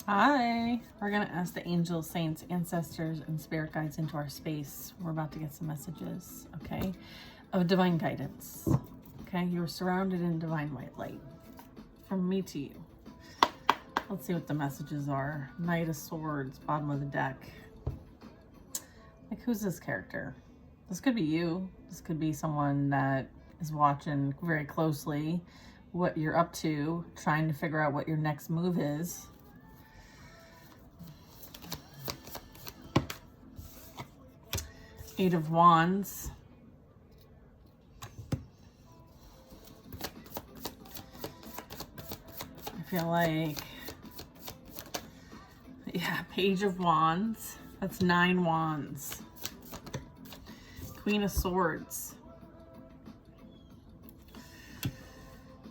Hi, we're going to ask the angels, saints, ancestors, and spirit guides into our space. We're about to get some messages, okay, of divine guidance. Okay, you're surrounded in divine white light from me to you. Let's see what the messages are. Knight of Swords, bottom of the deck. Like, who's this character? This could be you. This could be someone that is watching very closely what you're up to, trying to figure out what your next move is. Eight of Wands. I feel like, yeah, Page of Wands. That's 9 Wands. Queen of Swords.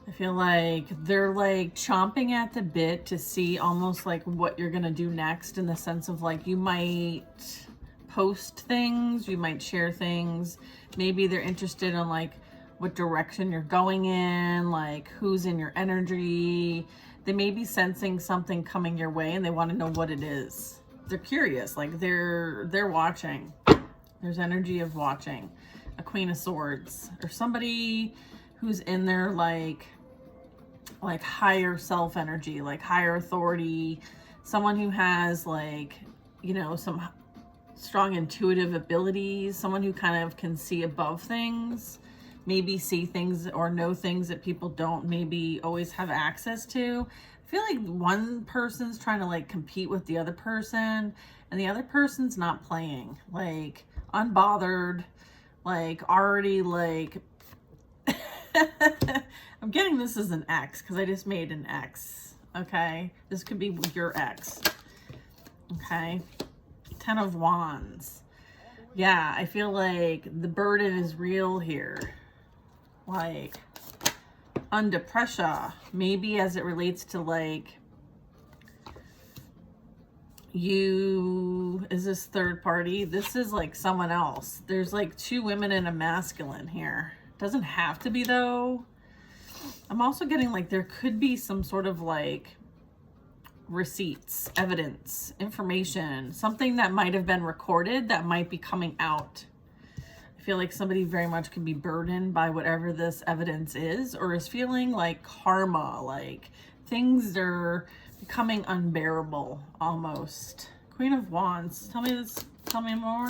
I feel like they're like chomping at the bit to see almost like what you're gonna do next, in the sense of like you might post things, you might share things. Maybe they're interested in like what direction you're going in, like who's in your energy. They may be sensing something coming your way and they want to know what it is. They're curious, like they're watching. There's energy of watching. A Queen of Swords, or somebody who's in their like higher self energy, like higher authority, someone who has like, you know, some strong intuitive abilities, someone who kind of can see above things, maybe see things or know things that people don't maybe always have access to. I feel like one person's trying to like compete with the other person, and the other person's not playing, like unbothered, like already like I'm getting this as an X because I just made an X. Okay, this could be your ex. Okay, 10 of Wands. Yeah, I feel like the burden is real here. Like, under pressure. Maybe as it relates to like, you, is this third party? This is like someone else. There's like 2 women and a masculine here. Doesn't have to be though. I'm also getting like there could be some sort of like receipts, evidence, information, something that might have been recorded that might be coming out. I feel like somebody very much can be burdened by whatever this evidence is, or is feeling like karma, like things are becoming unbearable almost. Queen of Wands. Tell me this, tell me more.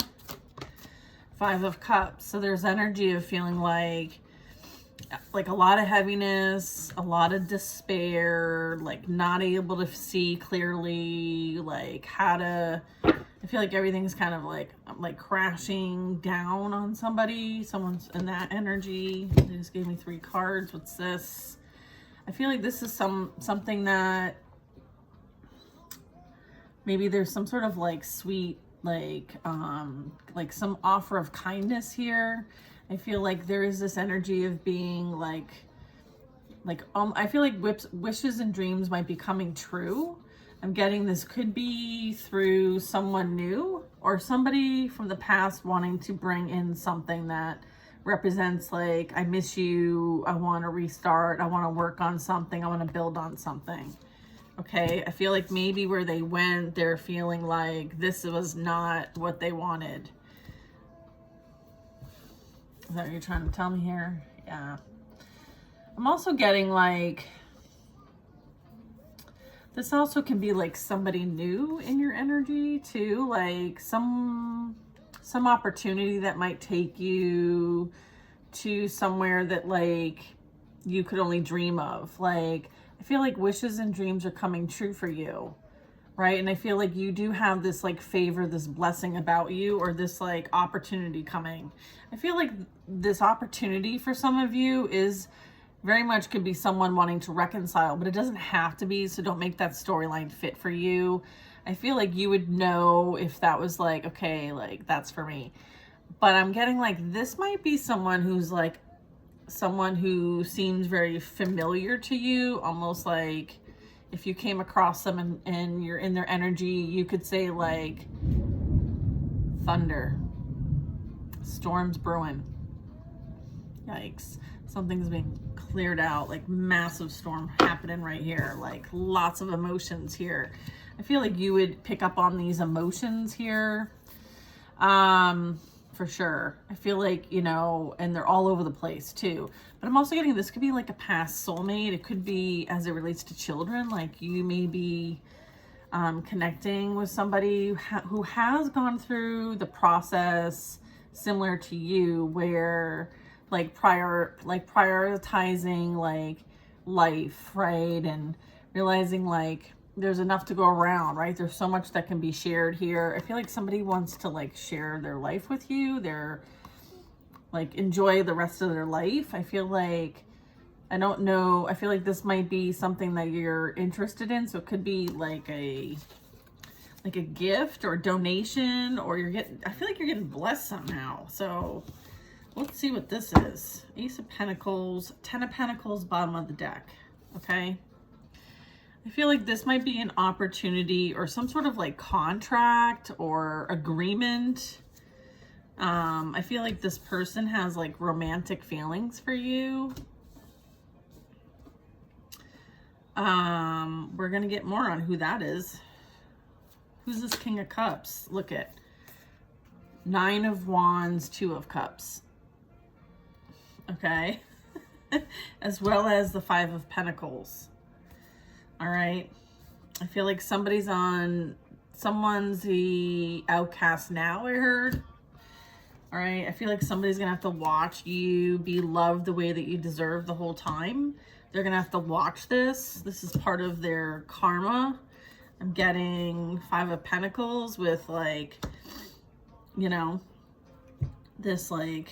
5 of Cups. So there's energy of feeling like a lot of heaviness, a lot of despair, like not able to see clearly, like how to, I feel like everything's kind of like crashing down on somebody. Someone's in that energy. They just gave me 3 cards. What's this? I feel like this is something that maybe there's some sort of like sweet, like some offer of kindness here. I feel like there is this energy of being I feel like wishes and dreams might be coming true. I'm getting this could be through someone new or somebody from the past wanting to bring in something that represents like, I miss you, I want to restart, I want to work on something, I want to build on something. Okay, I feel like maybe where they went, they're feeling like this was not what they wanted. Is that what you're trying to tell me here? Yeah. I'm also getting like, this also can be like somebody new in your energy too, like some opportunity that might take you to somewhere that like you could only dream of. Like, I feel like wishes and dreams are coming true for you, right? And I feel like you do have this like favor, this blessing about you, or this like opportunity coming. I feel like this opportunity for some of you is very much could be someone wanting to reconcile, but it doesn't have to be, so don't make that storyline fit for you. I feel like you would know if that was like, okay, like that's for me. But I'm getting like this might be someone who's like someone who seems very familiar to you, almost like if you came across them and you're in their energy, you could say like thunder, storms brewing. Yikes. Something's being cleared out, like massive storm happening right here, like lots of emotions here. I feel like you would pick up on these emotions here. For sure. I feel like, you know, and they're all over the place too. But I'm also getting, this could be like a past soulmate. It could be as it relates to children. Like you may be connecting with somebody who has gone through the process similar to you, where like prioritizing like life, right? And realizing like there's enough to go around, right? There's so much that can be shared here. I feel like somebody wants to like share their life with you. They're like enjoy the rest of their life. I feel like, I don't know, I feel like this might be something that you're interested in. So it could be like a gift or donation, or you're getting, I feel like you're getting blessed somehow. So let's see what this is. Ace of Pentacles, 10 of Pentacles, bottom of the deck. Okay. I feel like this might be an opportunity or some sort of like contract or agreement. I feel like this person has like romantic feelings for you. We're going to get more on who that is. Who's this King of Cups? Look at 9 of Wands, 2 of Cups. Okay. As well as the 5 of Pentacles. All right. I feel like someone's the outcast now, I heard. All right. I feel like somebody's going to have to watch you be loved the way that you deserve the whole time. They're going to have to watch this. This is part of their karma. I'm getting 5 of Pentacles with like, you know, this like,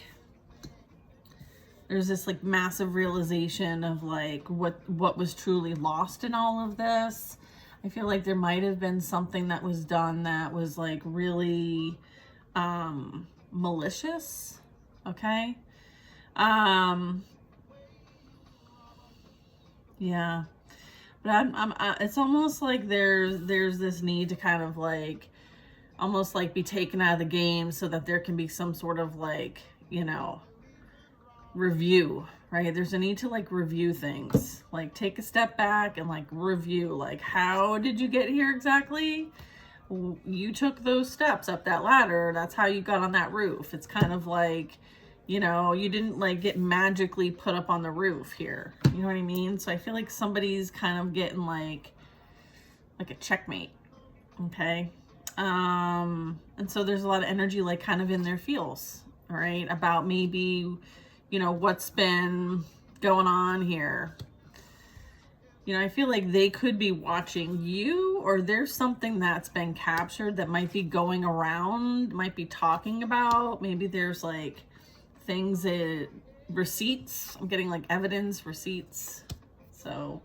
there's this like massive realization of like what was truly lost in all of this. I feel like there might have been something that was done that was like really malicious. Okay. Yeah. But it's almost like there's this need to kind of like almost like be taken out of the game so that there can be some sort of like, you know, review, right? There's a need to like review things, like take a step back and like review, like how did you get here exactly? You took those steps up that ladder. That's how you got on that roof. It's kind of like, you know, you didn't like get magically put up on the roof here. You know what I mean? So I feel like somebody's kind of getting like a checkmate. Okay. And so there's a lot of energy like kind of in their feels, all right, about maybe, you know, what's been going on here. You know, I feel like they could be watching you, or there's something that's been captured that might be going around, might be talking about. Maybe there's like things that receipts. I'm getting like evidence, receipts. So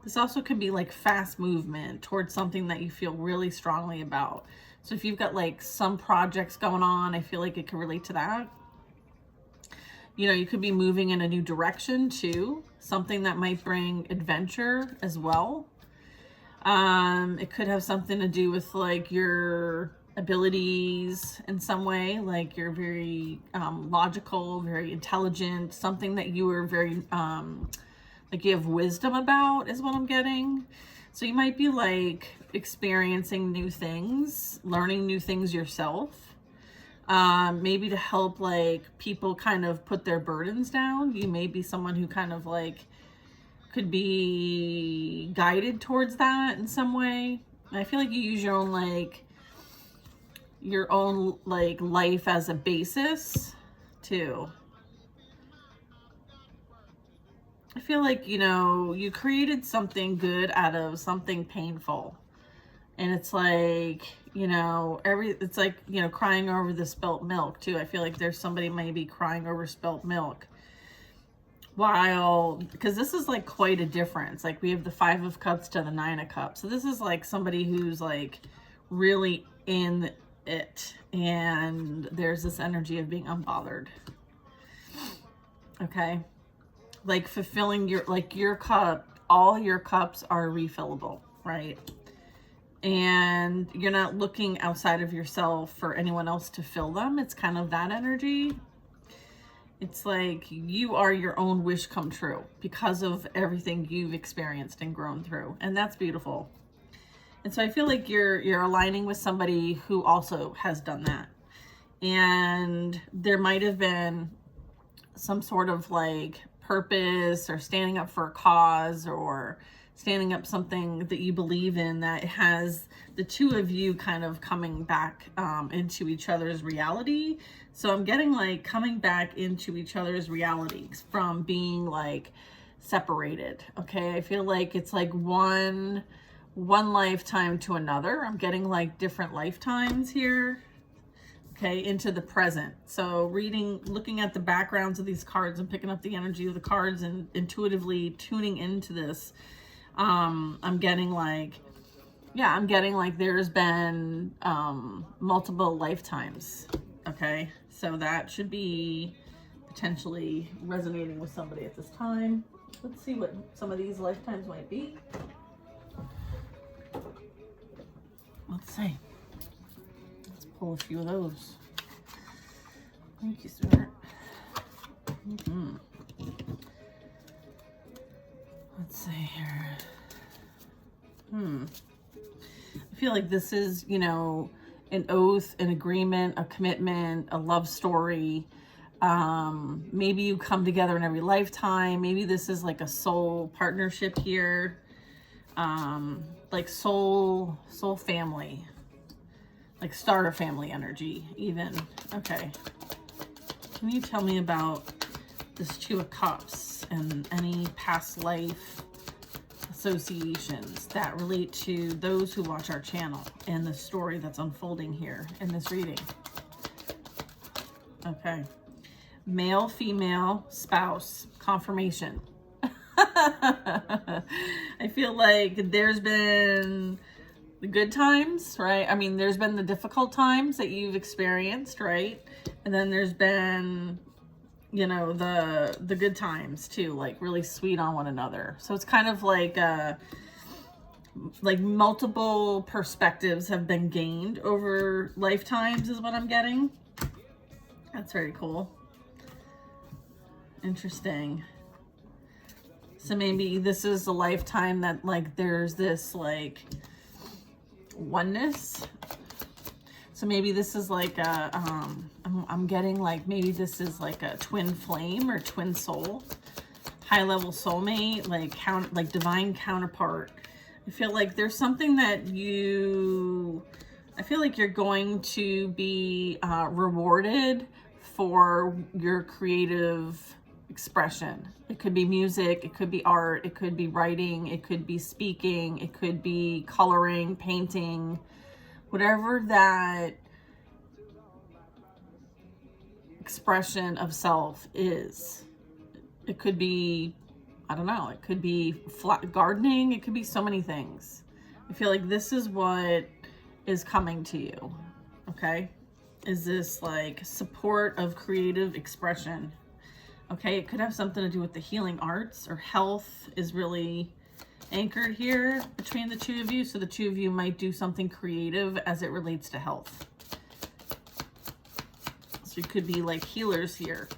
this also could be like fast movement towards something that you feel really strongly about. So if you've got like some projects going on, I feel like it could relate to that. You know, you could be moving in a new direction too. Something that might bring adventure as well. It could have something to do with like your abilities in some way, like you're very logical, very intelligent, something that you are very like you have wisdom about is what I'm getting. So you might be like experiencing new things, learning new things yourself, maybe to help like people kind of put their burdens down. You may be someone who kind of like could be guided towards that in some way. And I feel like you use your own like life as a basis too. I feel like, you know, you created something good out of something painful. And it's like, you know, it's like, you know, crying over the spilt milk too. I feel like there's somebody maybe crying over spilt milk. Because this is like quite a difference. Like we have the 5 of Cups to the 9 of Cups. So this is like somebody who's like really in it. And there's this energy of being unbothered. Okay. Like fulfilling your cup, all your cups are refillable, right? And you're not looking outside of yourself for anyone else to fill them. It's kind of that energy. It's like you are your own wish come true because of everything you've experienced and grown through. And that's beautiful. And so I feel like you're aligning with somebody who also has done that. And there might have been some sort of like purpose or standing up for a cause or standing up something that you believe in that has the two of you kind of coming back into each other's reality. So I'm getting like coming back into each other's realities from being like separated. Okay, I feel like it's like one lifetime to another. I'm getting like different lifetimes here. Okay, into the present. So looking at the backgrounds of these cards and picking up the energy of the cards and intuitively tuning into this, I'm getting like, yeah, I'm getting like there's been multiple lifetimes. Okay, so that should be potentially resonating with somebody at this time. Let's see what some of these lifetimes might be. Let's see. Let's pull a few of those. Thank you, sweetheart. Let's see here. I feel like this is, you know, an oath, an agreement, a commitment, a love story. Maybe you come together in every lifetime. Maybe this is like a soul partnership here. Like soul family. Like starter family energy, even. Okay. Can you tell me about this Two of Cups and any past life associations that relate to those who watch our channel and the story that's unfolding here in this reading? Okay. Male, female, spouse, confirmation. I feel like there's been the good times, right? I mean, there's been the difficult times that you've experienced, right? And then there's been, you know, the good times too, like really sweet on one another. So it's kind of like multiple perspectives have been gained over lifetimes is what I'm getting. That's very cool. Interesting. So maybe this is a lifetime that like there's this like oneness. So maybe this is like a I'm getting like maybe this is like a twin flame or twin soul, high level soulmate, like divine counterpart. I feel like there's something that I feel like you're going to be rewarded for your creative expression. It could be music, it could be art, it could be writing, it could be speaking, it could be coloring, painting, whatever that expression of self is. It could be, I don't know, it could be gardening, it could be so many things. I feel like this is what is coming to you, okay? Is this like support of creative expression? Okay, it could have something to do with the healing arts, or health is really anchored here between the two of you. So the two of you might do something creative as it relates to health. So you could be like healers here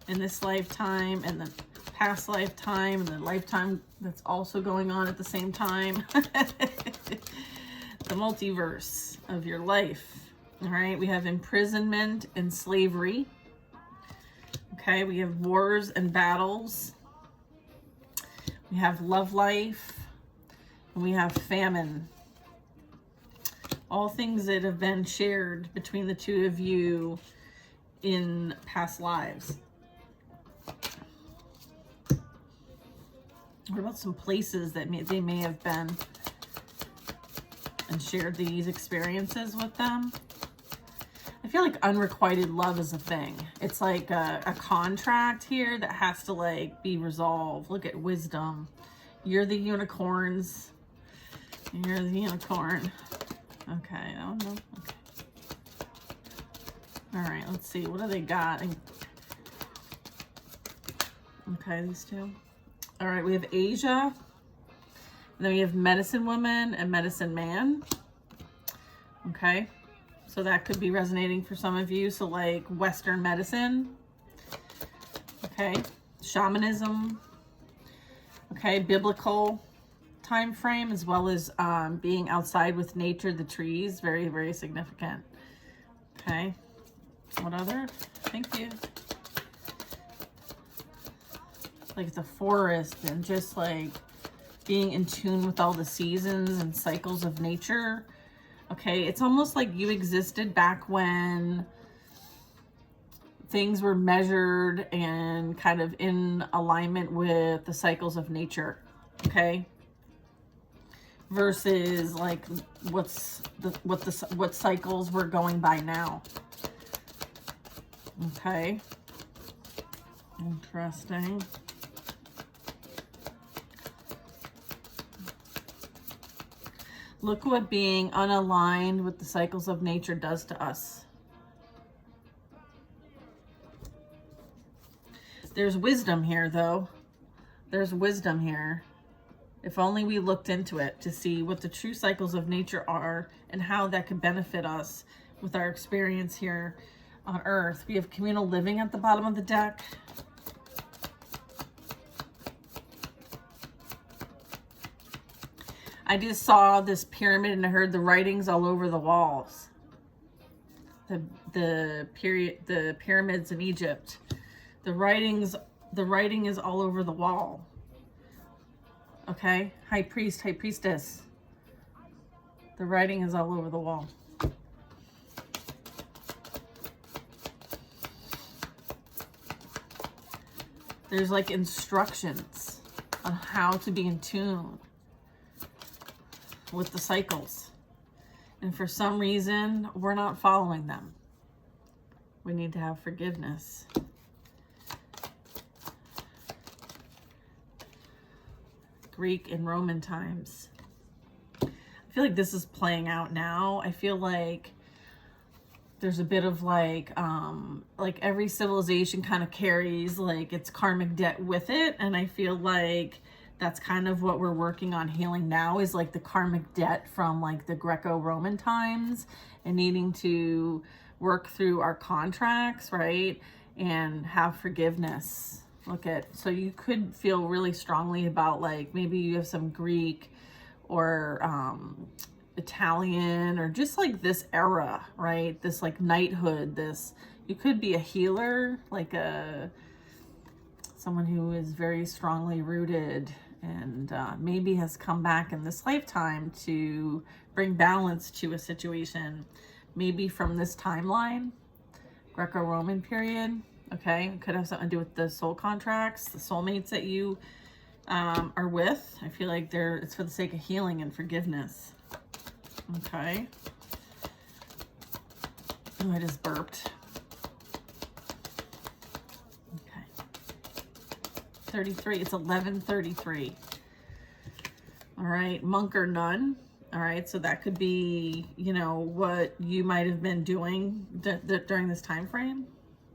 in this lifetime and the past lifetime and the lifetime that's also going on at the same time. The multiverse of your life. All right, we have imprisonment and slavery. Okay, we have wars and battles. We have love life. And we have famine. All things that have been shared between the two of you in past lives. What about some places that they may have been and shared these experiences with them? I feel like unrequited love is a thing. It's like a contract here that has to like be resolved. Look at wisdom. You're the unicorns. You're the unicorn. Okay. Oh no. Okay. All right. Let's see. What do they got? Okay, these two. All right. We have Asia. And then we have medicine woman and medicine man. Okay. So that could be resonating for some of you. So like Western medicine. Okay. Shamanism. Okay. Biblical time frame, as well as being outside with nature, the trees, very, very significant. Okay. What other? Thank you. Like the forest and just like being in tune with all the seasons and cycles of nature. Okay, it's almost like you existed back when things were measured and kind of in alignment with the cycles of nature. Okay, versus like what cycles we're going by now. Okay, interesting. Look what being unaligned with the cycles of nature does to us. There's wisdom here, though. There's wisdom here. If only we looked into it to see what the true cycles of nature are and how that could benefit us with our experience here on Earth. We have communal living at the bottom of the deck. I just saw this pyramid and I heard the writings all over the walls. The pyramids in Egypt. The writing is all over the wall. Okay? High priest, high priestess. The writing is all over the wall. There's like instructions on how to be in tune with the cycles. And for some reason, we're not following them. We need to have forgiveness. Greek and Roman times. I feel like this is playing out now. I feel like there's a bit of like every civilization kind of carries like its karmic debt with it. And I feel like that's kind of what we're working on healing now, is like the karmic debt from like the Greco-Roman times and needing to work through our contracts, right? And have forgiveness. So you could feel really strongly about like, maybe you have some Greek or Italian or just like this era, right? This like knighthood, you could be a healer, like someone who is very strongly rooted and maybe has come back in this lifetime to bring balance to a situation, maybe from this timeline, Greco-Roman period. Okay, it could have something to do with the soul contracts, the soulmates that you are with. I feel like it's for the sake of healing and forgiveness. Okay. Oh, I just burped. Okay. 33. It's 11:33. All right, monk or nun. All right, so that could be, what you might have been doing during this time frame.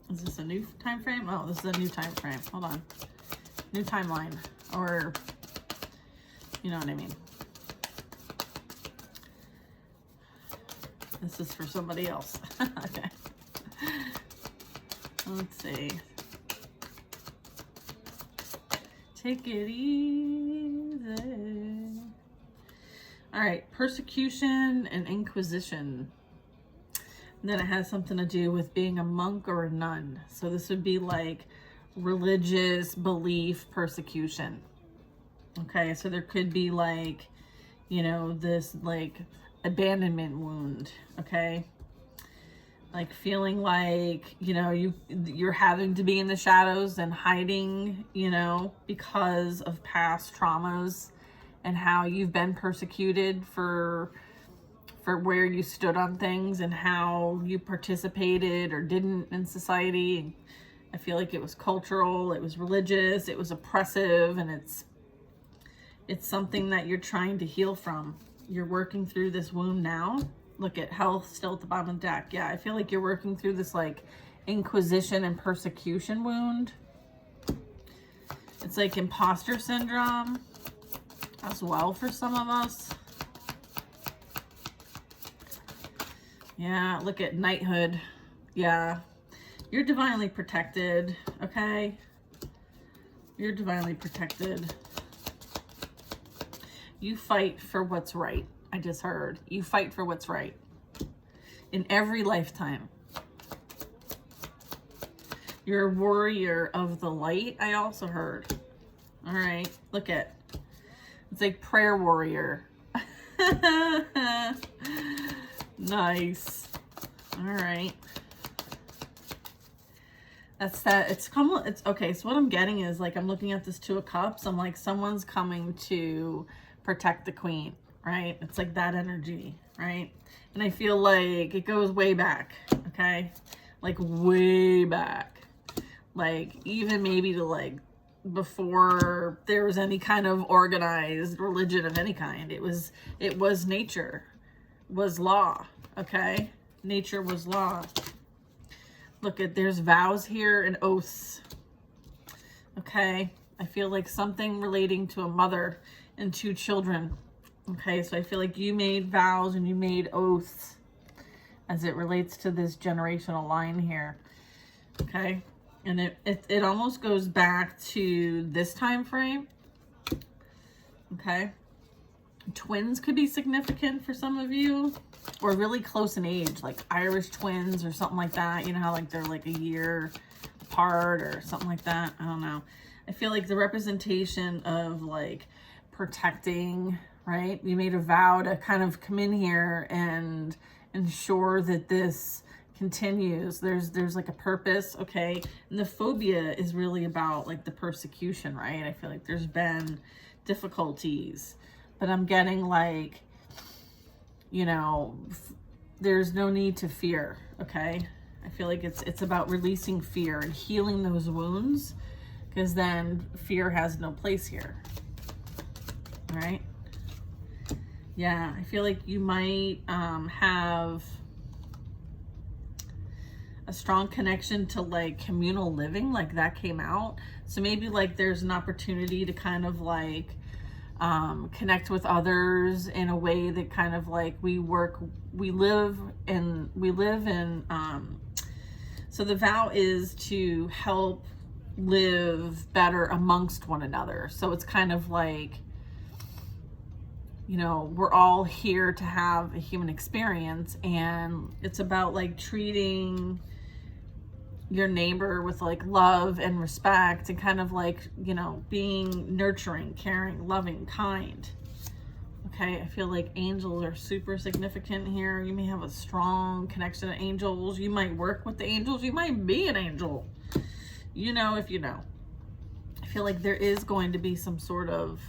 Is this a new time frame? Oh, this is a new time frame. Hold on. New timeline. Or, you know what I mean. This is for somebody else. Okay. Let's see. Take it easy. All right. Persecution and inquisition. And then it has something to do with being a monk or a nun. So this would be like religious belief persecution. Okay, so there could be like, this like abandonment wound. Okay, like feeling like, you're having to be in the shadows and hiding, because of past traumas and how you've been persecuted for where you stood on things and how you participated or didn't in society. I feel like it was cultural, it was religious, it was oppressive, and it's something that you're trying to heal from. You're working through this wound now. Look at health still at the bottom of the deck. Yeah, I feel like you're working through this like inquisition and persecution wound. It's like imposter syndrome as well for some of us. Yeah, look at knighthood. Yeah, you're divinely protected, okay? You're divinely protected. You fight for what's right. I just heard. You fight for what's right. In every lifetime. You're a warrior of the light, I also heard. All right, look at. It's like prayer warrior. Nice. All right. That's that. It's okay. So what I'm getting is like, I'm looking at this Two of Cups. I'm like, someone's coming to protect the queen, right? It's like that energy, right? And I feel like it goes way back, okay? Like way back. Like even maybe to like before there was any kind of organized religion of any kind. It was nature, was law, okay? Nature was law. Look at, there's vows here and oaths, okay? I feel like something relating to a mother and 2 children, okay? So I feel like you made vows and you made oaths as it relates to this generational line here, okay? And it almost goes back to this time frame, okay? Twins could be significant for some of you, or really close in age, like Irish twins or something like that. You know how like they're like a year apart or something like that. I don't know. I feel like the representation of like protecting, right? You made a vow to kind of come in here and ensure that this continues. There's like a purpose, okay? And the phobia is really about like the persecution, right? I feel like there's been difficulties, but I'm getting like, you know, there's no need to fear, okay? I feel like it's about releasing fear and healing those wounds, because then fear has no place here, all right? Yeah, I feel like you might have a strong connection to like communal living, like that came out. So maybe like there's an opportunity to kind of like connect with others in a way that kind of like we live in, so the vow is to help live better amongst one another. So it's kind of like, you know, we're all here to have a human experience, and it's about like treating your neighbor with like love and respect and kind of like, you know, being nurturing, caring, loving, kind. Okay, I feel like angels are super significant here. You may have a strong connection to angels. You might work with the angels. You might be an angel. You know, if you know. I feel like there is going to be some sort of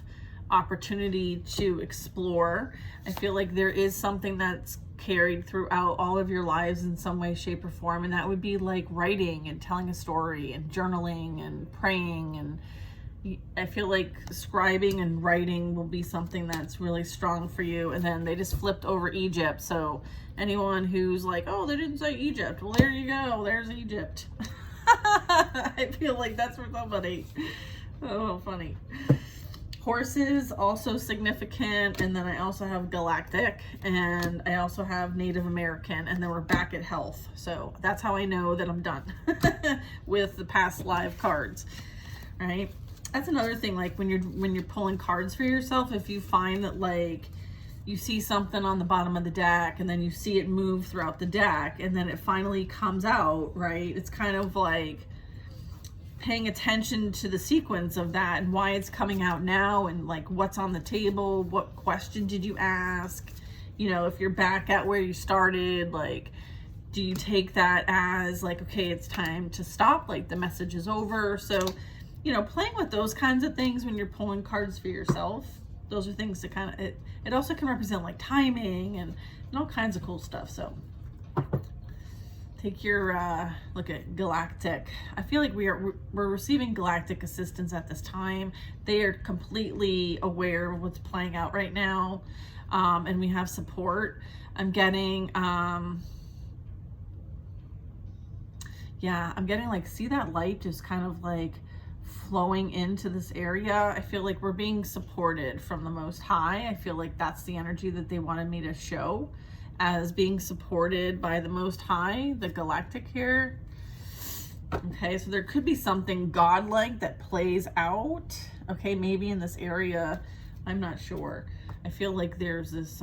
opportunity to explore. I feel like there is something that's carried throughout all of your lives in some way, shape, or form, and that would be like writing and telling a story and journaling and praying. And I feel like scribing and writing will be something that's really strong for you. And then they just flipped over Egypt, so anyone who's like, oh, they didn't say Egypt, well, there you go, there's Egypt. I feel like that's for somebody. Oh, funny. Horses, also significant, and then I also have galactic, and I also have Native American, and then we're back at health. So that's how I know that I'm done with the past live cards, right? That's another thing, like when you're pulling cards for yourself, if you find that like you see something on the bottom of the deck and then you see it move throughout the deck and then it finally comes out, right? It's kind of like paying attention to the sequence of that and why it's coming out now, and like what's on the table, what question did you ask, you know, if you're back at where you started, like do you take that as like, okay, it's time to stop, like the message is over? So, you know, playing with those kinds of things when you're pulling cards for yourself, those are things that kind of, it also can represent like timing and all kinds of cool stuff. So take your look at galactic. I feel like we're receiving galactic assistance at this time. They are completely aware of what's playing out right now, and we have support. I'm getting yeah, I'm getting like, see that light just kind of like flowing into this area. I feel like we're being supported from the Most High. I feel like that's the energy that they wanted me to show, as being supported by the Most High, the galactic here. Okay, so there could be something godlike that plays out. Okay, maybe in this area, I'm not sure. I feel like there's this,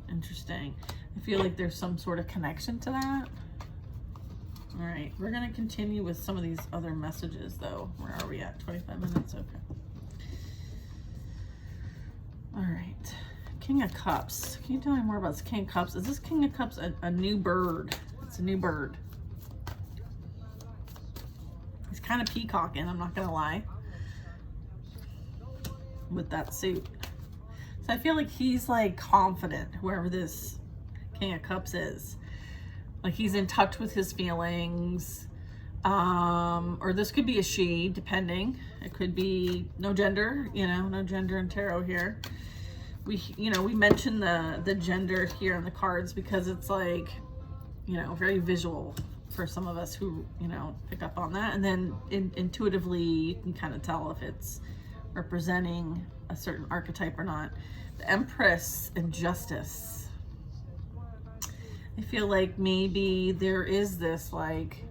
interesting. I feel like there's some sort of connection to that. All right, we're gonna continue with some of these other messages though. Where are we at? 25 minutes, okay. All right, King of Cups. Can you tell me more about this King of Cups? Is this King of Cups a new bird? It's a new bird. He's kind of peacocking, I'm not gonna lie, with that suit. So I feel like he's like confident, whoever this King of Cups is. Like he's in touch with his feelings. Or this could be a she, depending. It could be no gender, you know, no gender in tarot here. We mentioned the gender here in the cards because it's like, you know, very visual for some of us who, you know, pick up on that. And then intuitively, you can kind of tell if it's representing a certain archetype or not. The Empress and Justice. I feel like maybe there is this like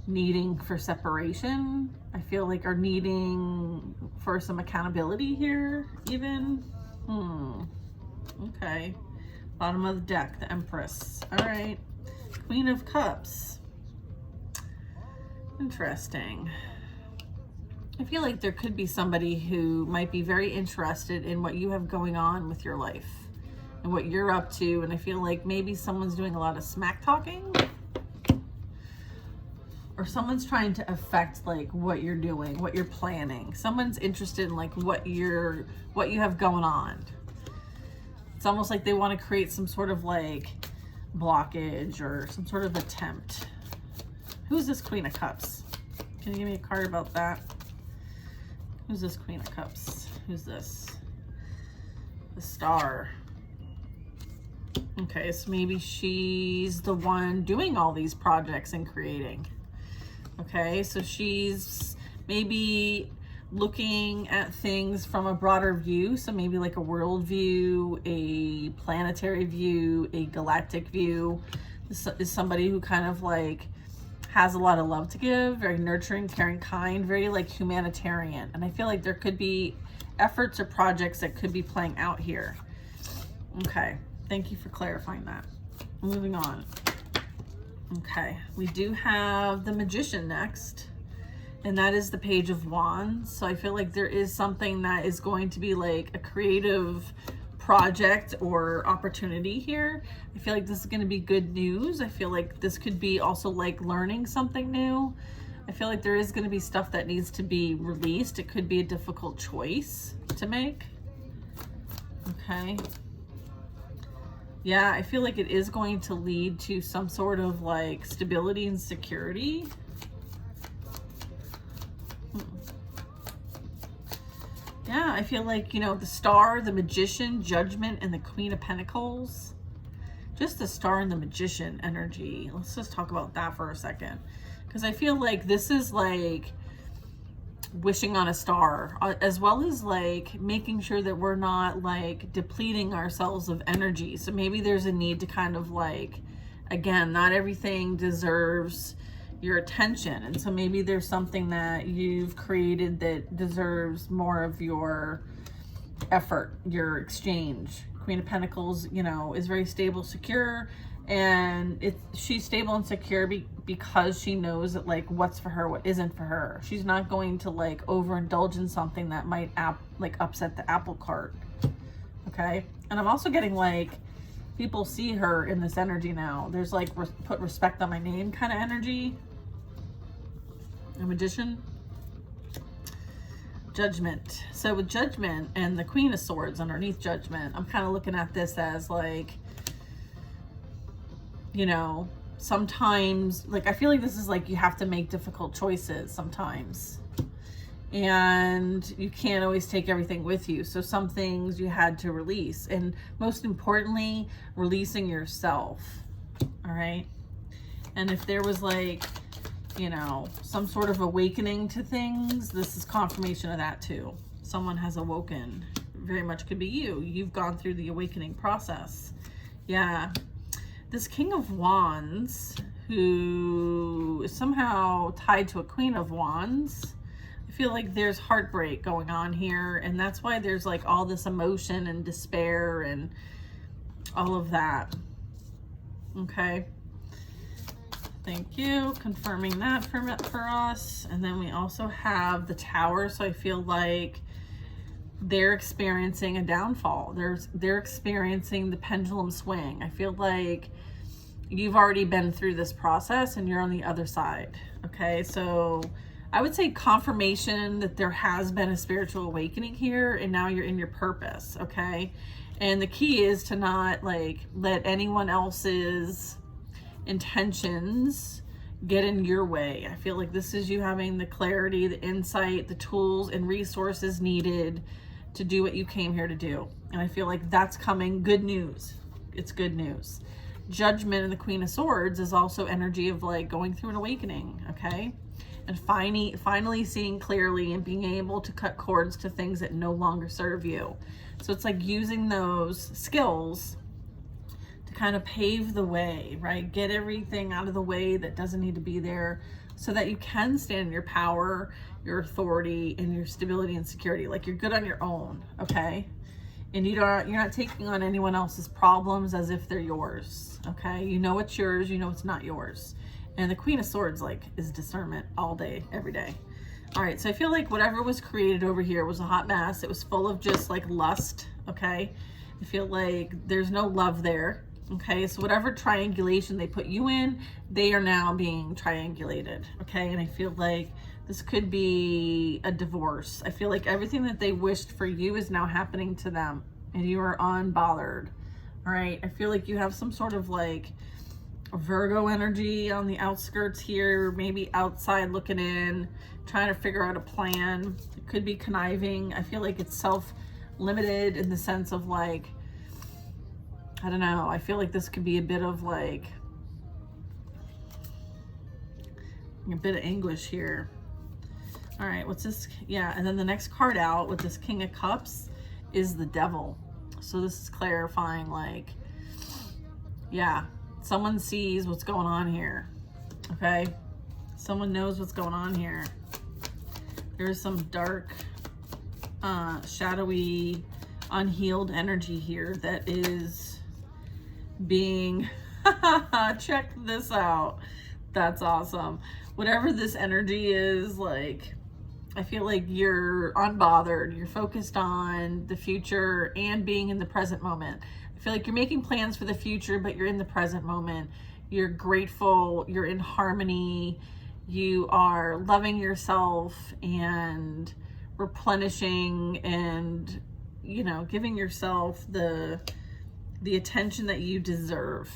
needing for separation. I feel like are needing for some accountability here even. Okay. Bottom of the deck, the Empress. All right. Queen of Cups. Interesting. I feel like there could be somebody who might be very interested in what you have going on with your life and what you're up to. And I feel like maybe someone's doing a lot of smack talking, or someone's trying to affect like what you're doing, what you're planning. Someone's interested in like what you have going on. It's almost like they want to create some sort of like blockage or some sort of attempt. Who's this Queen of Cups? Can you give me a card about that? Who's this Queen of Cups? Who's this? The Star. Okay, so maybe she's the one doing all these projects and creating. Okay, so she's maybe looking at things from a broader view. So maybe like a world view, a planetary view, a galactic view. This is somebody who kind of like has a lot of love to give, very nurturing, caring, kind, very like humanitarian. And I feel like there could be efforts or projects that could be playing out here. Okay, thank you for clarifying that. Moving on. Okay, we do have the Magician next, and that is the Page of Wands. So I feel like there is something that is going to be like a creative project or opportunity here. I feel like this is going to be good news. I feel like this could be also like learning something new. I feel like there is going to be stuff that needs to be released. It could be a difficult choice to make. Okay. Yeah, I feel like it is going to lead to some sort of like stability and security. Yeah, I feel like, you know, the Star, the Magician, Judgment, and the Queen of Pentacles. Just the Star and the Magician energy. Let's just talk about that for a second. Because I feel like this is like wishing on a star, as well as like making sure that we're not like depleting ourselves of energy. So maybe there's a need to kind of like, again, not everything deserves your attention. And so maybe there's something that you've created that deserves more of your effort, your exchange. Queen of Pentacles, you know, is very stable, secure, and she's stable and secure because she knows that like what's for her, what isn't for her. She's not going to like overindulge in something that might like upset the apple cart. Okay, and I'm also getting like people see her in this energy now. There's like put respect on my name kind of energy. A Magician. Judgment. So with Judgment and the Queen of Swords underneath Judgment, I'm kind of looking at this as like, you know, sometimes like I feel like this is like you have to make difficult choices sometimes, and you can't always take everything with you. So some things you had to release, and most importantly, releasing yourself. All right. And if there was like, you know, some sort of awakening to things, this is confirmation of that too. Someone has awoken. Very much could be you. You've gone through the awakening process. Yeah. This King of Wands, who is somehow tied to a Queen of Wands. I I feel like there's heartbreak going on here, and that's why there's like all this emotion and despair and all of that. Okay. Thank you. Confirming that for us. And then we also have the Tower. So I feel like they're experiencing a downfall. They're experiencing the pendulum swing. I feel like you've already been through this process and you're on the other side. Okay. So I would say confirmation that there has been a spiritual awakening here, and now you're in your purpose. Okay. And the key is to not like let anyone else's intentions get in your way. I feel like this is you having the clarity, the insight, the tools and resources needed to do what you came here to do. And I feel like that's coming. Good news. It's good news. Judgment and the Queen of Swords is also energy of like going through an awakening. Okay. And finally seeing clearly and being able to cut cords to things that no longer serve you. So it's like using those skills to kind of pave the way, right? Get everything out of the way that doesn't need to be there so that you can stand in your power, your authority, and your stability and security. Like you're good on your own, okay? And you're not taking on anyone else's problems as if they're yours, okay? You know it's yours, you know it's not yours. And the Queen of Swords like is discernment all day, every day. All right, so I feel like whatever was created over here was a hot mess. It was full of just like lust, okay? I feel like there's no love there, okay? So whatever triangulation they put you in, they are now being triangulated, okay? And I feel like this could be a divorce. I feel like everything that they wished for you is now happening to them, and you are unbothered, all right? I feel like you have some sort of like Virgo energy on the outskirts here, maybe outside looking in, trying to figure out a plan. It could be conniving. I feel like it's self-limited in the sense of like, I don't know. I feel like this could be a bit of like, a bit of anguish here. All right, what's this? Yeah, and then the next card out with this King of Cups is the Devil. So this is clarifying like, yeah, someone sees what's going on here, okay? Someone knows what's going on here. There's some dark, shadowy, unhealed energy here that is being, check this out. That's awesome. Whatever this energy is, like, I feel like you're unbothered. You're focused on the future and being in the present moment. I feel like you're making plans for the future, but you're in the present moment. You're grateful. You're in harmony. You are loving yourself and replenishing and, you know, giving yourself the attention that you deserve.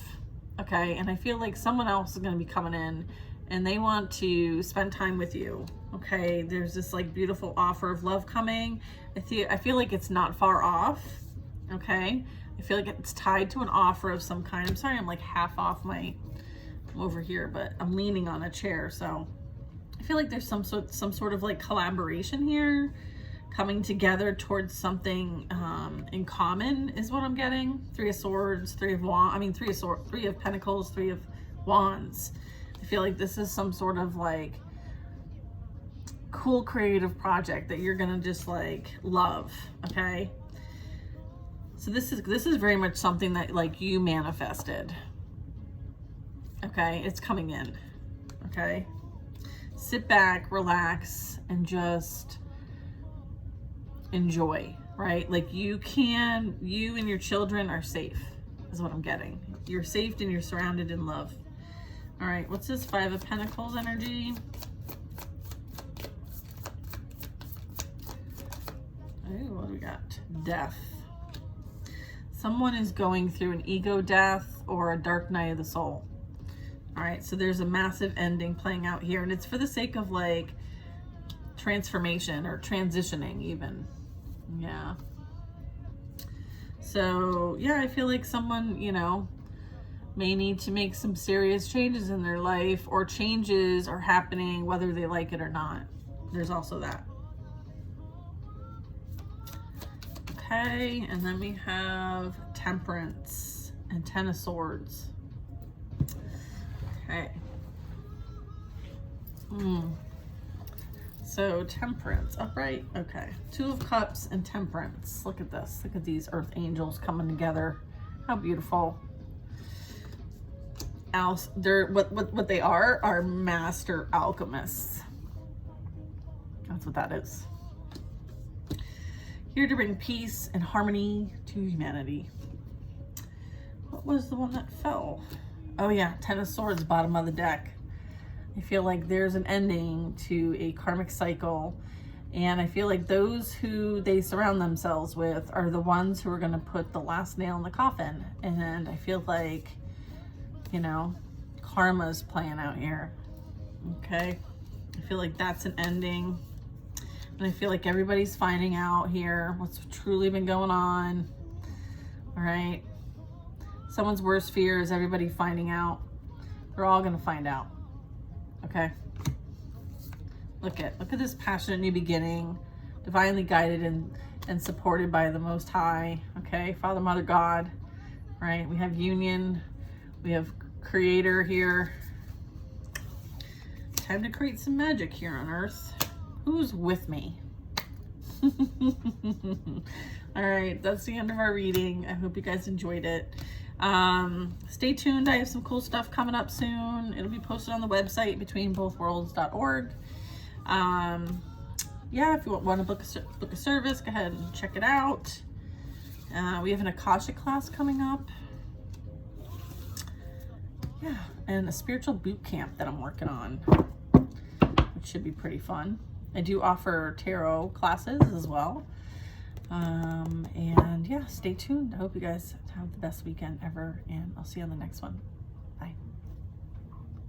Okay. And I feel like someone else is going to be coming in and they want to spend time with you. Okay. There's this like beautiful offer of love coming. I feel like it's not far off. Okay. I feel like it's tied to an offer of some kind. I'm sorry, I'm like half off I'm over here, but I'm leaning on a chair. So I feel like there's some sort of like collaboration here, coming together towards something in common is what I'm getting. Three of Swords, Three of Pentacles, Three of Wands. I feel like this is some sort of like cool creative project that you're gonna just like love, okay? So this is very much something that like you manifested. Okay, it's coming in. Okay, sit back, relax, and just enjoy, right? Like you and your children are safe, is what I'm getting. You're safe and you're surrounded in love. All right, what's this Five of Pentacles energy? Ooh, what do we got? Death. Someone is going through an ego death or a dark night of the soul. All right, so there's a massive ending playing out here, and it's for the sake of like transformation or transitioning even. Yeah. So yeah, I feel like someone, you know, may need to make some serious changes in their life, or changes are happening whether they like it or not. There's also that. Okay, and then we have Temperance and Ten of Swords. Okay. So temperance, upright, okay. 2 of Cups and temperance. Look at this. Look at these earth angels coming together. How beautiful. They're what they are master alchemists. That's what that is. Here to bring peace and harmony to humanity. What was the one that fell? Oh yeah, 10 of Swords, bottom of the deck. I feel like there's an ending to a karmic cycle, and I feel like those who they surround themselves with are the ones who are going to put the last nail in the coffin. And I feel like, you know, karma's playing out here. Okay, I feel like that's an ending, and I feel like everybody's finding out here what's truly been going on. All right, someone's worst fear is everybody finding out. We're all going to find out. Okay, look at this passionate new beginning, divinely guided and supported by the Most High. Okay, Father, Mother, God. Right, we have union, we have Creator here. Time to create some magic here on Earth. Who's with me? All right, that's the end of our reading. I hope you guys enjoyed it. Stay tuned. I have some cool stuff coming up soon. It'll be posted on the website betweenbothworlds.org. Yeah, if you want to book a service, go ahead and check it out. We have an Akasha class coming up. Yeah, and a spiritual boot camp that I'm working on, which should be pretty fun. I do offer tarot classes as well. And yeah, stay tuned. I hope you guys have the best weekend ever, and I'll see you on the next one.